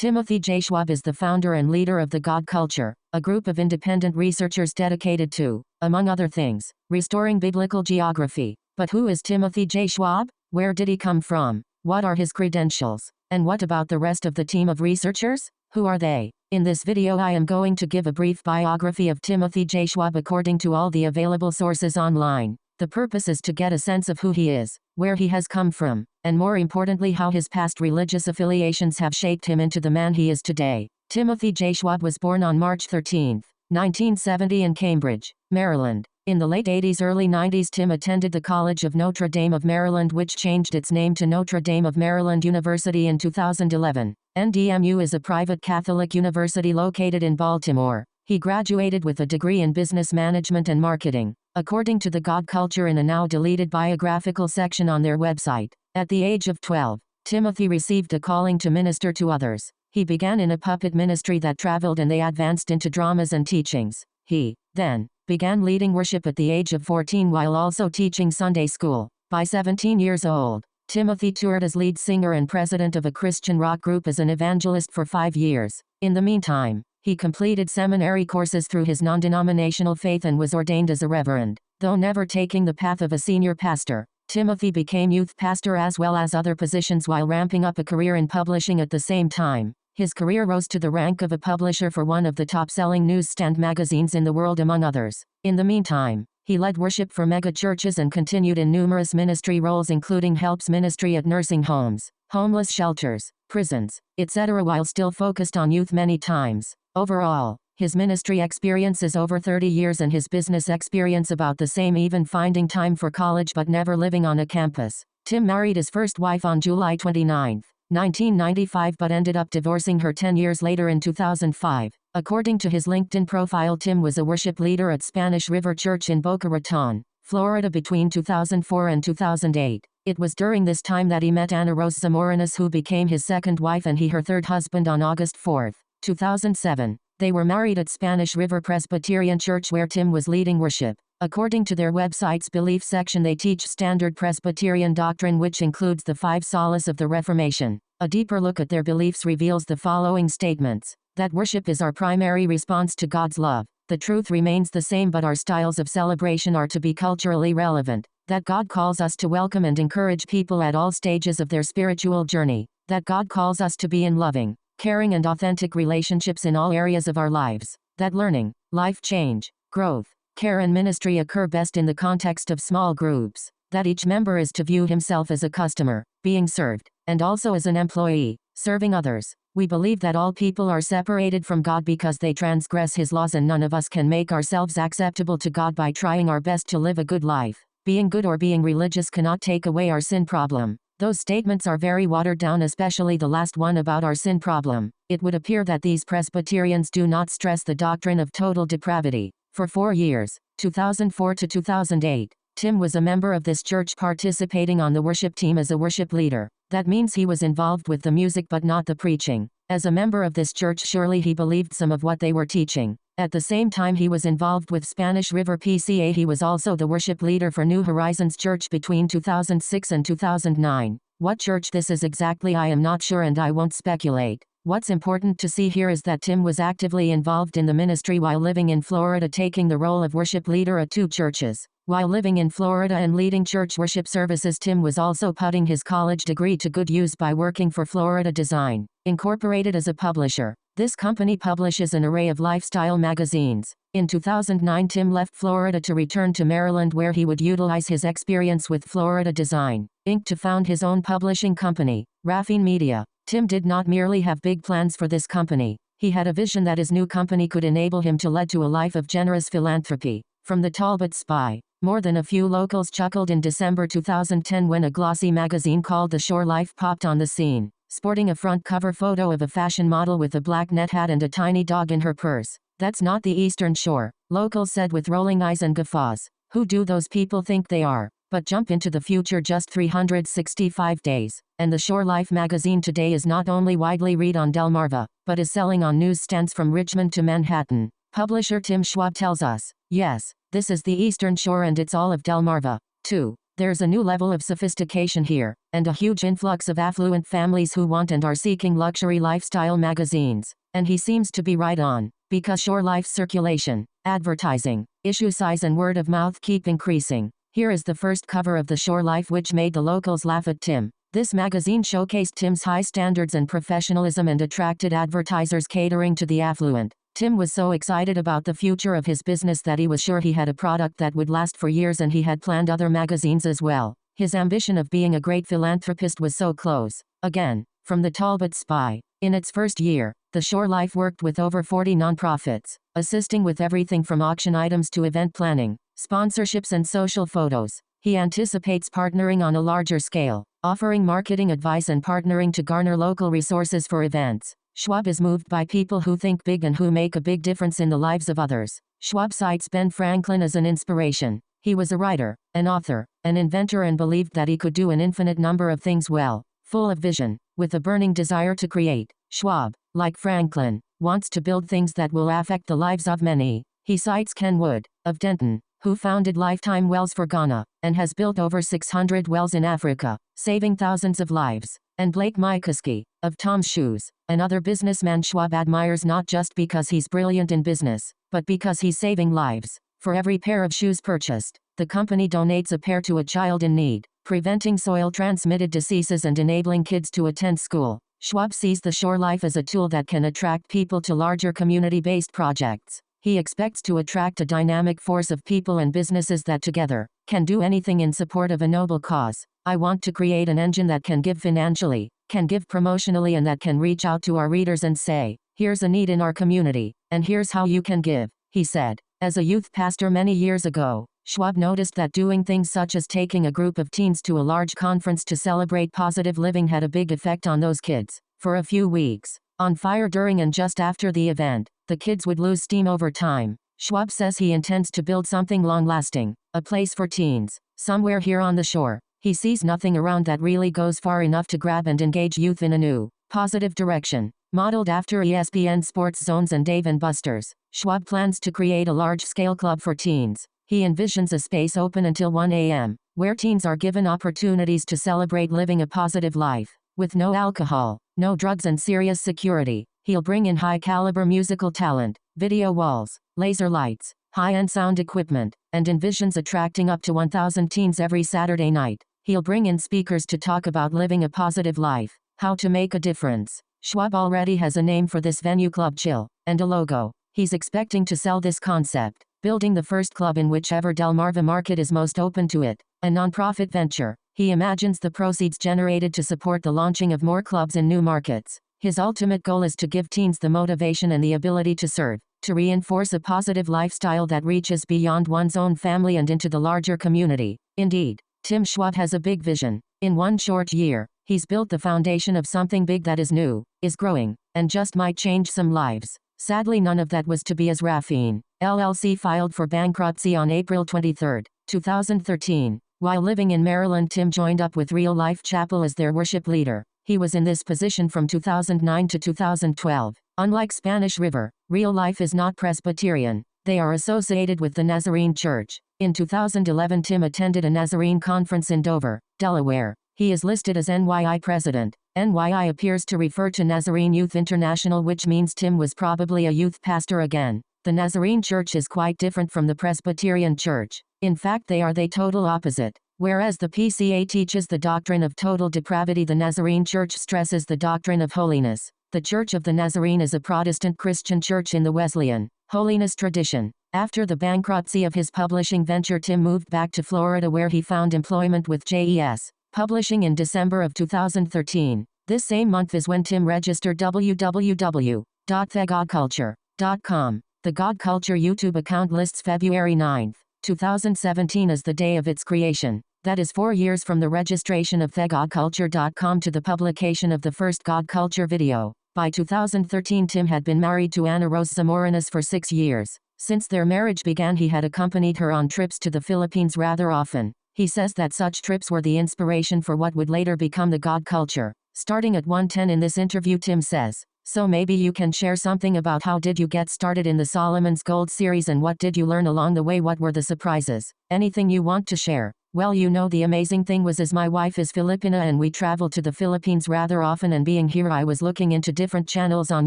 Timothy J. Schwab is the founder and leader of the God Culture, a group of independent researchers dedicated to, among other things, restoring biblical geography. But who is Timothy J. Schwab? Where did he come from? What are his credentials? And what about the rest of the team of researchers? Who are they? In this video I am going to give a brief biography of Timothy J. Schwab according to all the available sources online. The purpose is to get a sense of who he is, where he has come from, and more importantly how his past religious affiliations have shaped him into the man he is today. Timothy J. Schwab was born on March 13, 1970 in Cambridge, Maryland. In the late 80s early 90s Tim attended the College of Notre Dame of Maryland, which changed its name to Notre Dame of Maryland University in 2011. NDMU is a private Catholic university located in Baltimore. He graduated with a degree in business management and marketing, according to the God Culture in a now deleted biographical section on their website. At the age of 12, Timothy received a calling to minister to others. He began in a puppet ministry that traveled and they advanced into dramas and teachings. He, then, began leading worship at the age of 14 while also teaching Sunday school. By 17 years old, Timothy toured as lead singer and president of a Christian rock group as an evangelist for 5 years. In the meantime, he completed seminary courses through his non-denominational faith and was ordained as a reverend. Though never taking the path of a senior pastor, Timothy became youth pastor as well as other positions while ramping up a career in publishing at the same time. His career rose to the rank of a publisher for one of the top-selling newsstand magazines in the world among others. In the meantime, he led worship for mega-churches and continued in numerous ministry roles including helps ministry at nursing homes, homeless shelters, prisons, etc. while still focused on youth many times. Overall, his ministry experience is over 30 years and his business experience about the same, even finding time for college but never living on a campus. Tim married his first wife on July 29, 1995 but ended up divorcing her 10 years later in 2005. According to his LinkedIn profile, Tim was a worship leader at Spanish River Church in Boca Raton, Florida between 2004 and 2008. It was during this time that he met Ana Rose Zamoranis, who became his second wife and he her third husband on August 4, 2007. They were married at Spanish River Presbyterian Church where Tim was leading worship. According to their website's belief section, they teach standard Presbyterian doctrine which includes the 5 solas of the Reformation. A deeper look at their beliefs reveals the following statements: that worship is our primary response to God's love. The truth remains the same but our styles of celebration are to be culturally relevant. That God calls us to welcome and encourage people at all stages of their spiritual journey. That God calls us to be in loving, caring and authentic relationships in all areas of our lives. That learning, life change, growth, care and ministry occur best in the context of small groups. That each member is to view himself as a customer, being served, and also as an employee, serving others. We believe that all people are separated from God because they transgress His laws and none of us can make ourselves acceptable to God by trying our best to live a good life. Being good or being religious cannot take away our sin problem. Those statements are very watered down, especially the last one about our sin problem. It would appear that these Presbyterians do not stress the doctrine of total depravity. For 4 years, 2004 to 2008, Tim was a member of this church, participating on the worship team as a worship leader. That means he was involved with the music but not the preaching. As a member of this church, surely he believed some of what they were teaching. At the same time he was involved with Spanish River PCA. He was also the worship leader for New Horizons Church between 2006 and 2009. What church this is exactly I am not sure and I won't speculate. What's important to see here is that Tim was actively involved in the ministry while living in Florida, taking the role of worship leader at 2 churches. While living in Florida and leading church worship services, Tim was also putting his college degree to good use by working for Florida Design, Incorporated as a publisher. This company publishes an array of lifestyle magazines. In 2009 Tim left Florida to return to Maryland where he would utilize his experience with Florida Design, Inc. to found his own publishing company, Raffine Media. Tim did not merely have big plans for this company. He had a vision that his new company could enable him to lead to a life of generous philanthropy. From the Talbot Spy, more than a few locals chuckled in December 2010 when a glossy magazine called The Shore Life popped on the scene, sporting a front cover photo of a fashion model with a black net hat and a tiny dog in her purse. That's not the Eastern Shore, locals said with rolling eyes and guffaws. Who do those people think they are? But jump into the future just 365 days, and the Shore Life magazine today is not only widely read on Delmarva, but is selling on newsstands from Richmond to Manhattan. Publisher Tim Schwab tells us, yes, this is the Eastern Shore and it's all of Delmarva, too. There's a new level of sophistication here, and a huge influx of affluent families who want and are seeking luxury lifestyle magazines. And he seems to be right on, because Shore Life's circulation, advertising, issue size and word of mouth keep increasing. Here is the first cover of the Shore Life, which made the locals laugh at Tim. This magazine showcased Tim's high standards and professionalism and attracted advertisers catering to the affluent. Tim was so excited about the future of his business that he was sure he had a product that would last for years, and he had planned other magazines as well. His ambition of being a great philanthropist was so close. Again, from the Talbot Spy. In its first year, the Shore Life worked with over 40 nonprofits, assisting with everything from auction items to event planning, sponsorships and social photos. He anticipates partnering on a larger scale, offering marketing advice and partnering to garner local resources for events. Schwab is moved by people who think big and who make a big difference in the lives of others. Schwab cites Ben Franklin as an inspiration. He was a writer, an author, an inventor, and believed that he could do an infinite number of things well. Full of vision, with a burning desire to create, Schwab, like Franklin, wants to build things that will affect the lives of many. He cites Ken Wood, of Denton, who founded Lifetime Wells for Ghana, and has built over 600 wells in Africa, saving thousands of lives. And Blake Mycoskie, of Tom's Shoes, another businessman Schwab admires not just because he's brilliant in business, but because he's saving lives. For every pair of shoes purchased, the company donates a pair to a child in need, preventing soil-transmitted diseases and enabling kids to attend school. Schwab sees the Shore Life as a tool that can attract people to larger community-based projects. He expects to attract a dynamic force of people and businesses that together can do anything in support of a noble cause. I want to create an engine that can give financially, can give promotionally, and that can reach out to our readers and say, here's a need in our community, and here's how you can give, he said. As a youth pastor many years ago, Schwab noticed that doing things such as taking a group of teens to a large conference to celebrate positive living had a big effect on those kids. For a few weeks, on fire during and just after the event, the kids would lose steam over time. Schwab says he intends to build something long-lasting, a place for teens, somewhere here on the shore. He sees nothing around that really goes far enough to grab and engage youth in a new, positive direction. Modeled after ESPN Sports Zones and Dave & Buster's, Schwab plans to create a large-scale club for teens. He envisions a space open until 1 a.m., where teens are given opportunities to celebrate living a positive life. With no alcohol, no drugs, and serious security, he'll bring in high-caliber musical talent, video walls, laser lights, high-end sound equipment, and envisions attracting up to 1,000 teens every Saturday night. He'll bring in speakers to talk about living a positive life, how to make a difference. Schwab already has a name for this venue, Club Chill, and a logo. He's expecting to sell this concept, building the first club in whichever Delmarva market is most open to it, a nonprofit venture. He imagines the proceeds generated to support the launching of more clubs in new markets. His ultimate goal is to give teens the motivation and the ability to serve, to reinforce a positive lifestyle that reaches beyond one's own family and into the larger community. Indeed, Tim Schwab has a big vision. In one short year, he's built the foundation of something big that is new, is growing, and just might change some lives. Sadly, none of that was to be, as Raffine, LLC filed for bankruptcy on April 23, 2013. While living in Maryland, Tim joined up with Real Life Chapel as their worship leader. He was in this position from 2009 to 2012. Unlike Spanish River, Real Life is not Presbyterian. They are associated with the Nazarene Church. In 2011, Tim attended a Nazarene conference in Dover, Delaware. He is listed as NYI president. NYI appears to refer to Nazarene Youth International, which means Tim was probably a youth pastor again. The Nazarene Church is quite different from the Presbyterian Church. In fact, they are the total opposite. Whereas the PCA teaches the doctrine of total depravity, the Nazarene Church stresses the doctrine of holiness. The Church of the Nazarene is a Protestant Christian church in the Wesleyan holiness tradition. After the bankruptcy of his publishing venture, Tim moved back to Florida, where he found employment with JES Publishing in December of 2013. This same month is when Tim registered www.thegodculture.com. The God Culture YouTube account lists February 9, 2017 as the day of its creation. That is 4 years from the registration of thegodculture.com to the publication of the first God Culture video. By 2013, Tim had been married to Ana Rose Zamoranes for 6 years. Since their marriage began, he had accompanied her on trips to the Philippines rather often. He says that such trips were the inspiration for what would later become the God Culture. Starting at 1:10 in this interview, Tim says, "So maybe you can share something about how did you get started in the Solomon's Gold series and what did you learn along the way? What were the surprises? Anything you want to share?" Well, you know, the amazing thing was, as my wife is Filipina and we travel to the Philippines rather often, and being here I was looking into different channels on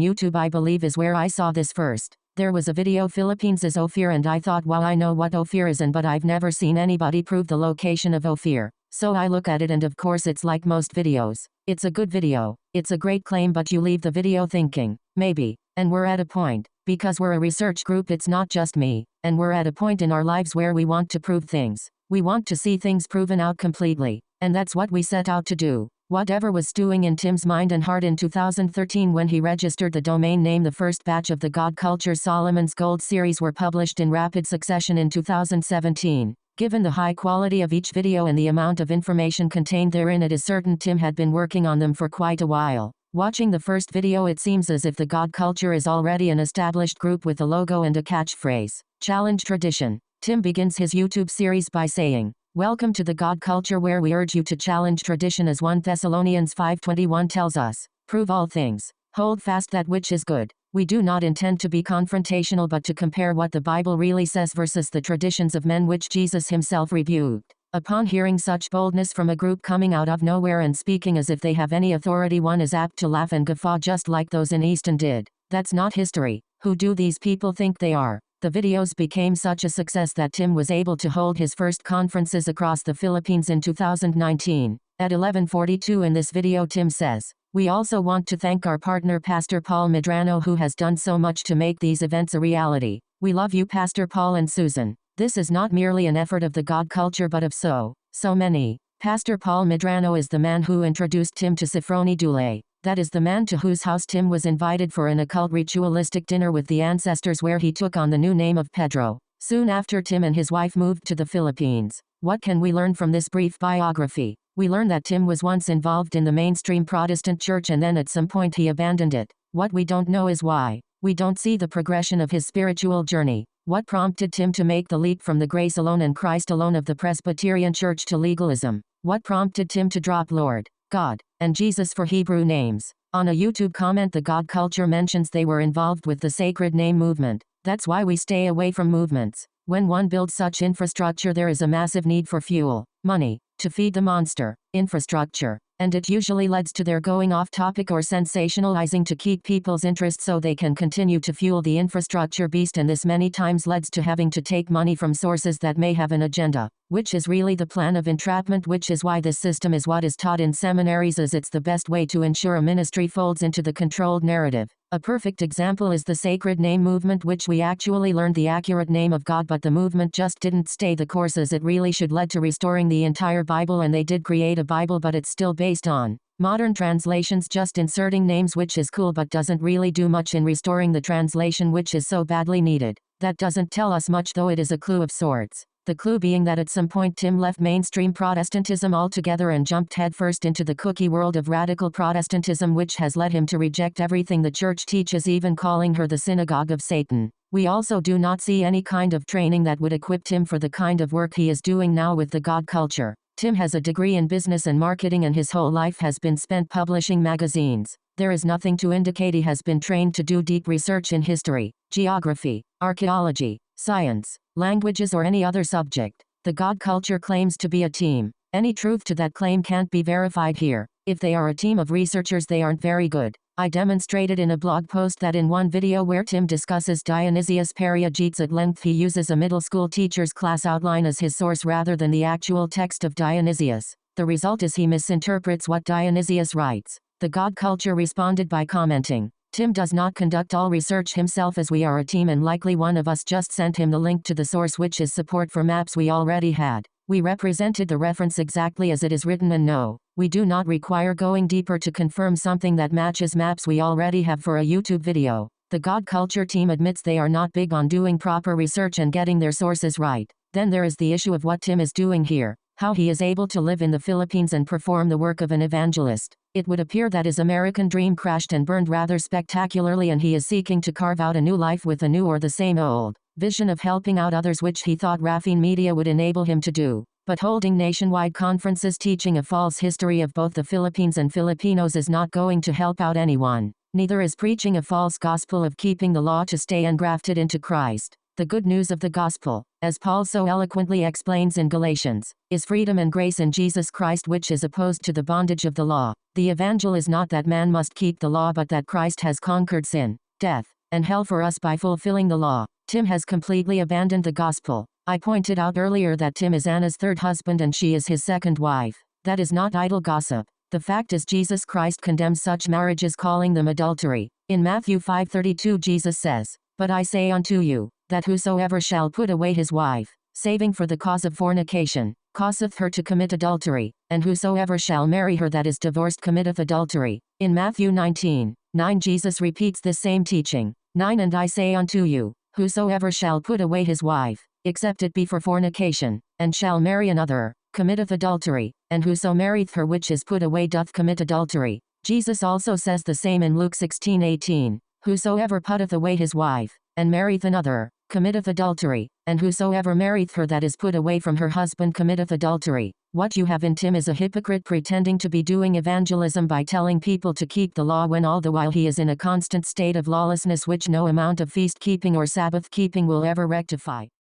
YouTube. I believe is where I saw this first. There was a video, Philippines is Ophir, and I thought, wow, I know what Ophir is, but I've never seen anybody prove the location of Ophir. So I look at it, and of course it's like most videos. It's a good video. It's a great claim, but you leave the video thinking, maybe. And we're at a point, because we're a research group, it's not just me, and we're at a point in our lives where we want to prove things. We want to see things proven out completely. And that's what we set out to do. Whatever was stewing in Tim's mind and heart in 2013 when he registered the domain name, the first batch of the God Culture Solomon's Gold series were published in rapid succession in 2017. Given the high quality of each video and the amount of information contained therein, it is certain Tim had been working on them for quite a while. Watching the first video, it seems as if the God Culture is already an established group with a logo and a catchphrase. Challenge tradition. Tim begins his YouTube series by saying, "Welcome to the God Culture, where we urge you to challenge tradition, as 1 Thessalonians 5:21 tells us. Prove all things. Hold fast that which is good." We do not intend to be confrontational, but to compare what the Bible really says versus the traditions of men which Jesus himself rebuked. Upon hearing such boldness from a group coming out of nowhere and speaking as if they have any authority, one is apt to laugh and guffaw just like those in Easton did. That's not history. Who do these people think they are? The videos became such a success that Tim was able to hold his first conferences across the Philippines in 2019. At 11:42 in this video, Tim says, "We also want to thank our partner Pastor Paul Medrano, who has done so much to make these events a reality. We love you, Pastor Paul and Susan. This is not merely an effort of the God Culture, but of so many. Pastor Paul Medrano is the man who introduced Tim to Sifroni Dule. That is the man to whose house Tim was invited for an occult ritualistic dinner with the ancestors, where he took on the new name of Pedro. Soon after, Tim and his wife moved to the Philippines. What can we learn from this brief biography? We learn that Tim was once involved in the mainstream Protestant church, and then at some point he abandoned it. What we don't know is why. We don't see the progression of his spiritual journey. What prompted Tim to make the leap from the grace alone and Christ alone of the Presbyterian Church to legalism? What prompted Tim to drop Lord, God, and Jesus for Hebrew names? On a YouTube comment, the God Culture mentions they were involved with the Sacred Name movement. That's why we stay away from movements. When one builds such infrastructure, there is a massive need for fuel, money, to feed the monster, infrastructure. And it usually leads to their going off topic or sensationalizing to keep people's interest so they can continue to fuel the infrastructure beast, and this many times leads to having to take money from sources that may have an agenda, which is really the plan of entrapment, which is why this system is what is taught in seminaries, as it's the best way to ensure a ministry folds into the controlled narrative. A perfect example is the Sacred Name movement, which we actually learned the accurate name of God, but the movement just didn't stay the course as it really should, led to restoring the entire Bible, and they did create a Bible, but it's still based on modern translations, just inserting names, which is cool but doesn't really do much in restoring the translation, which is so badly needed. That doesn't tell us much, though it is a clue of sorts. The clue being that at some point Tim left mainstream Protestantism altogether and jumped headfirst into the cookie world of radical Protestantism, which has led him to reject everything the church teaches, even calling her the synagogue of Satan. We also do not see any kind of training that would equip Tim for the kind of work he is doing now with the God Culture. Tim has a degree in business and marketing, and his whole life has been spent publishing magazines. There is nothing to indicate he has been trained to do deep research in history, geography, archaeology, science, languages, or any other subject. The God Culture claims to be a team. Any truth to that claim can't be verified here. If they are a team of researchers, they aren't very good. I demonstrated in a blog post that in one video where Tim discusses Dionysius Periegetes at length, he uses a middle school teacher's class outline as his source rather than the actual text of Dionysius. The result is he misinterprets what Dionysius writes. The God Culture responded by commenting, "Tim does not conduct all research himself, as we are a team, and likely one of us just sent him the link to the source, which is support for maps we already had. We represented the reference exactly as it is written, and no, we do not require going deeper to confirm something that matches maps we already have for a YouTube video." The God Culture team admits they are not big on doing proper research and getting their sources right. Then there is the issue of what Tim is doing here, how he is able to live in the Philippines and perform the work of an evangelist. It would appear that his American dream crashed and burned rather spectacularly, and he is seeking to carve out a new life with a new or the same old vision of helping out others, which he thought Raffine Media would enable him to do. But holding nationwide conferences teaching a false history of both the Philippines and Filipinos is not going to help out anyone. Neither is preaching a false gospel of keeping the law to stay engrafted into Christ. The good news of the gospel, as Paul so eloquently explains in Galatians, is freedom and grace in Jesus Christ, which is opposed to the bondage of the law. The evangel is not that man must keep the law, but that Christ has conquered sin, death, and hell for us by fulfilling the law. Tim has completely abandoned the gospel. I pointed out earlier that Tim is Anna's third husband and she is his second wife. That is not idle gossip. The fact is Jesus Christ condemns such marriages, calling them adultery. In Matthew 5:32 Jesus says, "But I say unto you, that whosoever shall put away his wife, saving for the cause of fornication, causeth her to commit adultery, and whosoever shall marry her that is divorced committeth adultery." In Matthew 19:9 Jesus repeats this same teaching. 9 And I say unto you, whosoever shall put away his wife, except it be for fornication, and shall marry another, committeth adultery, and whoso marrieth her which is put away doth commit adultery. Jesus also says the same in Luke 16:18, "Whosoever putteth away his wife, and marrieth another, committeth adultery, and whosoever marrieth her that is put away from her husband committeth adultery." What you have in Tim is a hypocrite pretending to be doing evangelism by telling people to keep the law when all the while he is in a constant state of lawlessness which no amount of feast keeping or Sabbath keeping will ever rectify.